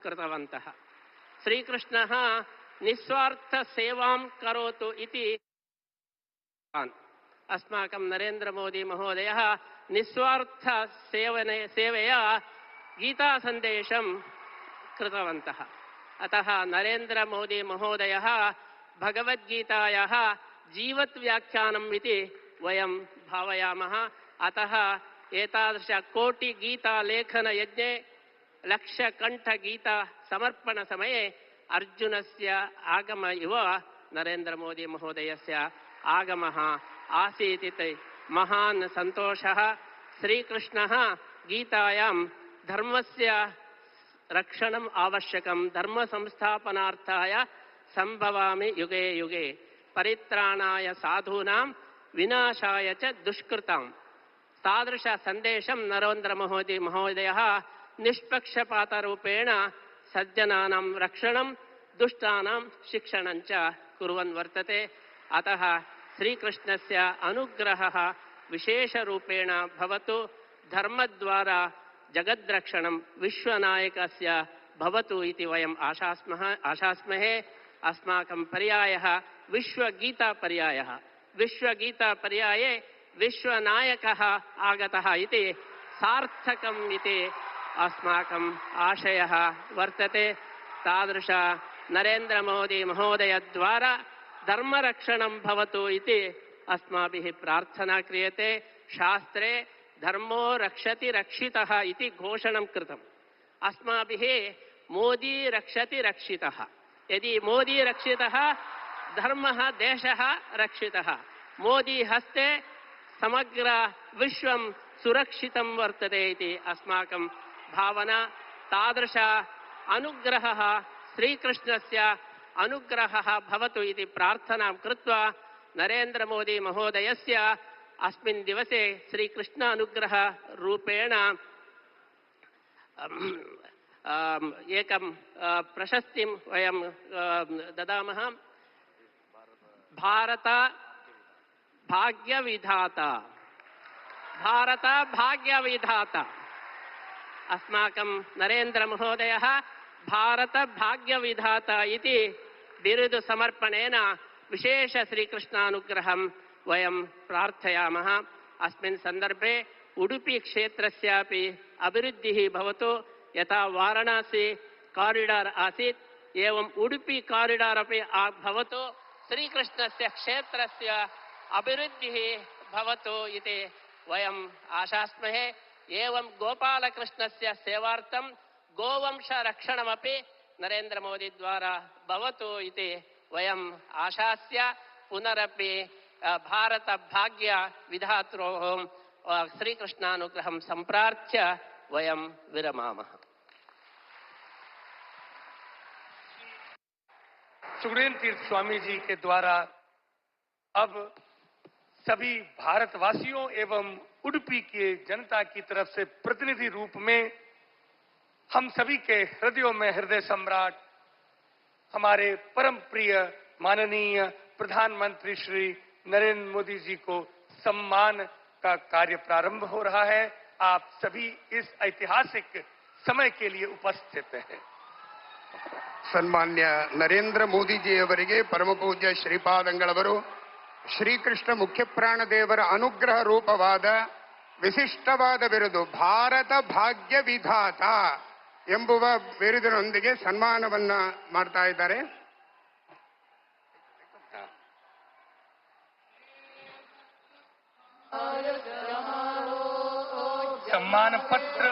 कृतवन्तः। श्रीकृष्णः निस्वार्थ सेवां करोतु इति अस्माकं नरेन्द्र मोदी महोदयः निस्वार्थ सेवया गीता सन्देशं कृतवन्तः। अतः नरेन्द्र मोदी महोदयः भगवद्गीतायाः जीवत् व्याख्यानम् इति वयं भावयामः। अतः एतादृश कोटि गीता लेखन यज्ञे लक्षकण्ठ गीता समर्पण समये अर्जुनस्य आगम इव नरेन्द्र मोदी महोदयस्य आगमः आसीत् इति महान् सन्तोषः। श्रीकृष्णः गीतायां धर्मस्य रक्षणम् आवश्यकं, धर्म संस्थापनार्थाय संभवामि युगे युगे, परित्राणाय साधूनां विनाशाय च दुष्कृतां। तादृश संदेशं नरेन्द्र मोदी महोदयः निष्पक्षपातरूपेण सज्जनानां रक्षणं दुष्टानां शिक्षणं च कुर्वन् वर्तते। अतः श्रीकृष्णस्य अनुग्रहः विशेषरूपेण भवतु, धर्मद्वारा जगद्रक्षणं विश्वनायकस्य भवतु इति वयम् आशास्महे। अस्माकं पर्यायः विश्वगीतापर्यायः। विश्वगीतापर्याये विश्वनायकः आगतः इति सार्थकम् इति अस्माकम् आशयः वर्तते। तादृश नरेन्द्र मोदी महोदयद्वारा धर्मरक्षणं भवतु इति अस्माभिः प्रार्थना क्रियते। शास्त्रे धर्मो रक्षति रक्षितः इति घोषणं कृतम्। अस्माभिः मोदी रक्षति रक्षितः। यदि मोदी रक्षितः, धर्मः देशः रक्षितः। मोदी हस्ते समग्र विश्वं सुरक्षितं वर्तते इति अस्माकं भावना। तादृश अनुग्रहः श्रीकृष्णस्य अनुग्रहः भवतु इति प्रार्थनां कृत्वा नरेन्द्र मोदी महोदयस्य अस्मिन् दिवसे श्रीकृष्ण अनुग्रह रूपेण एकं प्रशस्तिं वयं ददामः। भारत भाग्यविधाता, भारत भाग्यविधाता। अस्माकं नरेन्द्र महोदयः भारत भाग्यविधाता इति बिरुदु समर्पणेन विशेष श्रीकृष्णानुग्रहं वयं प्रार्थयामः। अस्मिन् सन्दर्भे उडुपी क्षेत्रस्यापि अभिवृद्धिः भवतु। यथा वाराणसी कारिडार् आसीत्, एवं उडुपी कारिडार् अपि भवतु। श्रीकृष्णस्य क्षेत्रस्य अभिवृद्धिः भवतु इति वयम् आशास्महे। एवं गोपालकृष्णस्य सेवार्थं गोवंशरक्षणमपि नरेन्द्र मोदी द्वारा भवतु इति वयम् आशास्य पुनरपि भारत भाग्य विधात्रोः श्रीकृष्णानुग्रहं सम्प्रार्थ्य वयं विरमामः। सुखदेव तीर्थ स्वामी जी के द्वारा अब सभी भारतवासियों एवं उडुपी के जनता की तरफ से प्रतिनिधि रूप में हम सभी के हृदयों में हृदय सम्राट हमारे परम प्रिय माननीय प्रधानमंत्री श्री नरेंद्र मोदी जी को सम्मान का कार्य प्रारंभ हो रहा है। आप सभी इस ऐतिहासिक समय के लिए उपस्थित हैं। ಸನ್ಮಾನ್ಯ ನರೇಂದ್ರ ಮೋದಿಜಿಯವರಿಗೆ ಪರಮ ಪೂಜ್ಯ ಶ್ರೀಪಾದಂಗಳವರು ಶ್ರೀಕೃಷ್ಣ ಮುಖ್ಯಪ್ರಾಣ ದೇವರ ಅನುಗ್ರಹ ರೂಪವಾದ ವಿಶಿಷ್ಟವಾದ ಬಿರುದು ಭಾರತ ಭಾಗ್ಯ ವಿಧಾತ ಎಂಬುವ ಬಿರುದಿನೊಂದಿಗೆ ಸನ್ಮಾನವನ್ನ ಮಾಡ್ತಾ ಇದ್ದಾರೆ. सम्मान पत्र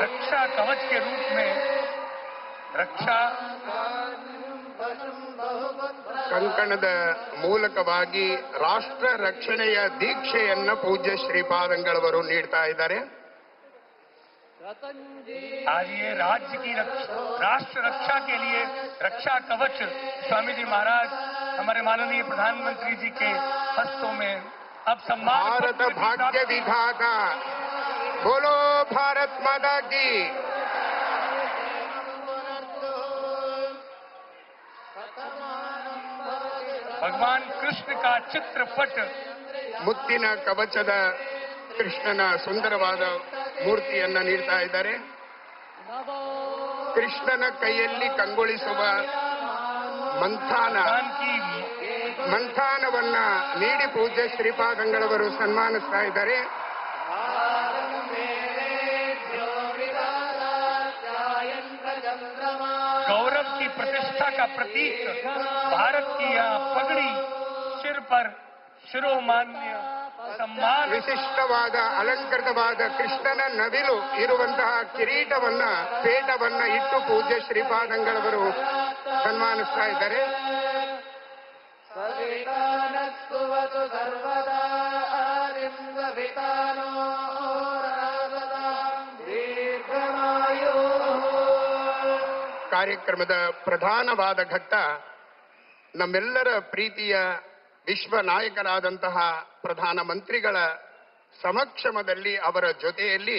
रक्षा कवच के रूप में रक्षा ಕಂಕಣದ ಮೂಲಕವಾಗಿ ರಾಷ್ಟ್ರ ರಕ್ಷಣೆಯ ದೀಕ್ಷೆಯನ್ನ ಪೂಜ್ಯ ಶ್ರೀಪಾದಂಗಳವರು ನೀಡ್ತಾ ಇದ್ದಾರೆ. आज ये राज्य की राष्ट्र रक्षा के लिए रक्षा कवच स्वामी जी महाराज हमारे माननीय प्रधानमंत्री जी के हस्तों में अब सम्मान भारत भाग्य विधाता, बोलो भारत माता की। भगवान कृष्ण का चित्रपट ಮುತ್ತಿನ ಕವಚದ ಕೃಷ್ಣನ ಸುಂದರವಾದ ಮೂರ್ತಿಯನ್ನ ನೀಡ್ತಾ ಇದ್ದಾರೆ. ಕೃಷ್ಣನ ಕೈಯಲ್ಲಿ ಕಂಗೊಳಿಸುವ ಮಂಥಾನವನ್ನ ನೀಡಿ ಪೂಜ್ಯ ಶ್ರೀಪಾದಂಗಳವರು ಸನ್ಮಾನಿಸ್ತಾ ಇದ್ದಾರೆ. गौरव की प्रतिष्ठा का प्रतीक भारत की यह पगड़ी सिर पर ಶಿರೋಮಾನ್ಯ ಸಮ್ಮಾನ ವಿಶಿಷ್ಟವಾದ ಅಲಂಕೃತವಾದ ಕೃಷ್ಣನ ನವಿಲು ಇರುವಂತಹ ಕಿರೀಟವನ್ನ ಪೇಟವನ್ನ ಇಟ್ಟು ಪೂಜ್ಯ ಶ್ರೀಪಾದಂಗಳವರು ಸನ್ಮಾನಿಸ್ತಾ ಇದ್ದಾರೆ. ಕಾರ್ಯಕ್ರಮದ ಪ್ರಧಾನವಾದ ಘಟ್ಟ ನಮ್ಮೆಲ್ಲರ ಪ್ರೀತಿಯ ವಿಶ್ವ ನಾಯಕರಾದಂತಹ ಪ್ರಧಾನಮಂತ್ರಿಗಳ ಸಮಕ್ಷಮದಲ್ಲಿ ಅವರ ಜೊತೆಯಲ್ಲಿ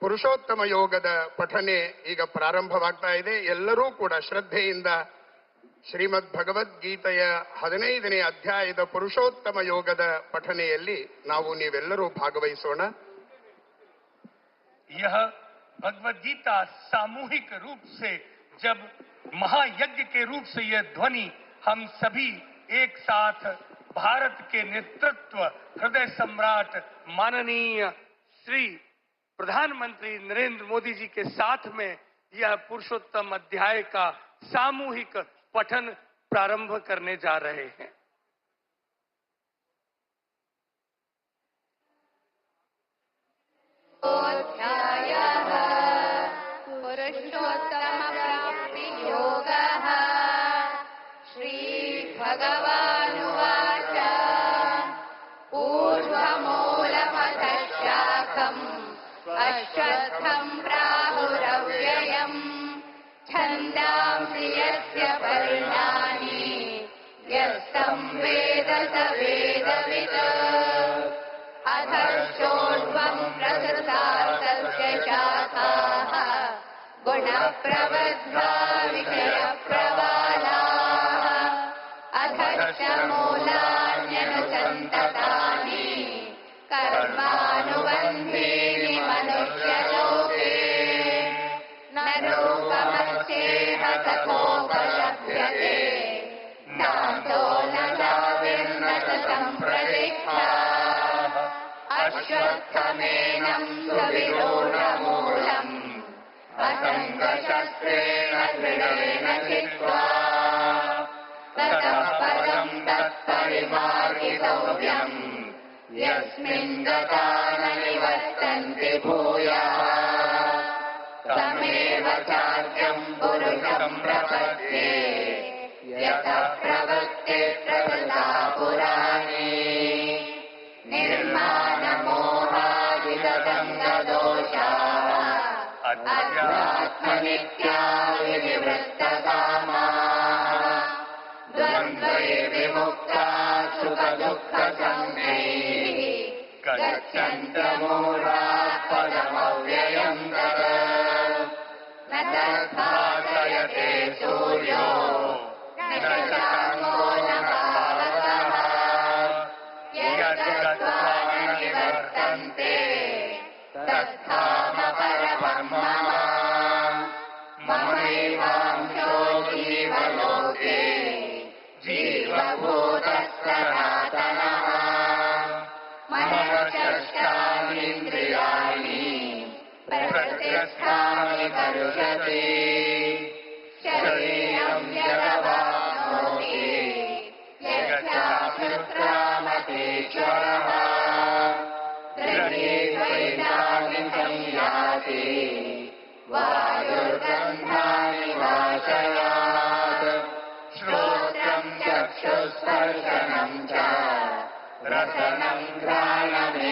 ಪುರುಷೋತ್ತಮ ಯೋಗದ ಪಠನೆ ಈಗ ಪ್ರಾರಂಭವಾಗ್ತಾ ಇದೆ. ಎಲ್ಲರೂ ಕೂಡ ಶ್ರದ್ಧೆಯಿಂದ ಶ್ರೀಮದ್ ಭಗವದ್ಗೀತೆಯ 15ನೇ ಅಧ್ಯಾಯದ ಪುರುಷೋತ್ತಮ ಯೋಗದ ಪಠನೆಯಲ್ಲಿ ನಾವು ನೀವೆಲ್ಲರೂ ಭಾಗವಹಿಸೋಣ. यह भगवद गीता सामूहिक रूप से जब महायज्ञ के रूप से यह ध्वनि हम सभी एक साथ भारत के नेतृत्व हृदय सम्राट माननीय श्री प्रधानमंत्री नरेंद्र मोदी जी के साथ में यह पुरुषोत्तम अध्याय का सामूहिक पठन प्रारंभ करने जा रहे हैं. पुरुषोत्तम प्राप्ति योगः श्री भगवानुवाच ऊर्ध्वमूलमधः शाखम् अश्वत्थम् प्राहुरव्ययम् छन्दांसि यस्य पर्णानि यस्तं वेद स वेदवित् अधश्चोर्ध्वम् प्रसृतास्तस्य शाखाः गुणप्रवद्धा विषयप्रवालाः अधश्च मूलान्यनुसन्ततानि कर्मानुबन्धीनि मनुष्यलोके न रूपमस्येह तथोपलभ्यते नान्तो न चाविर्न च सम्प्रतिष्ठा अश्वत्थमेनं सविरूढमूलम् असङ्गशस्त्रेण दृढेन चित्वा ततः पदं तत्परिमार्गितव्यम् यस्मिन् गता न निवर्तन्ति भूयः तमेव चाद्यं पुरुषं प्रपद्ये यतः प्रवृत्ते प्रकृता पुराणे निर्माणमोहादिगतङ्गदोषाः अध्यात्मनित्या विनिवृत्तकामाः द्वन्द्वैर्विमुक्ता सुखदुःखसन्धैः गच्छन्तमूढाः पदमव्ययम् तत् न तद्भासयते सूर्यो न शशाङ्को न पावकः यद्गत्वा न निवर्तन्ते तद्धाम परमम् मम ममैवांशो जीवलोके जीवभूतः सनातनः मम षष्ठानीन्द्रियाणि प्रकृतिस्थानि करुषते शरीरं यदवाप्नोति यच्चाप्युत्क्रामतीश्वरः गृहीत्वैतानि संयाति वायुर्गन्धानि वाचयात् श्रोत्रं चक्षुस्पर्शनं च रसनं घ्राणमेव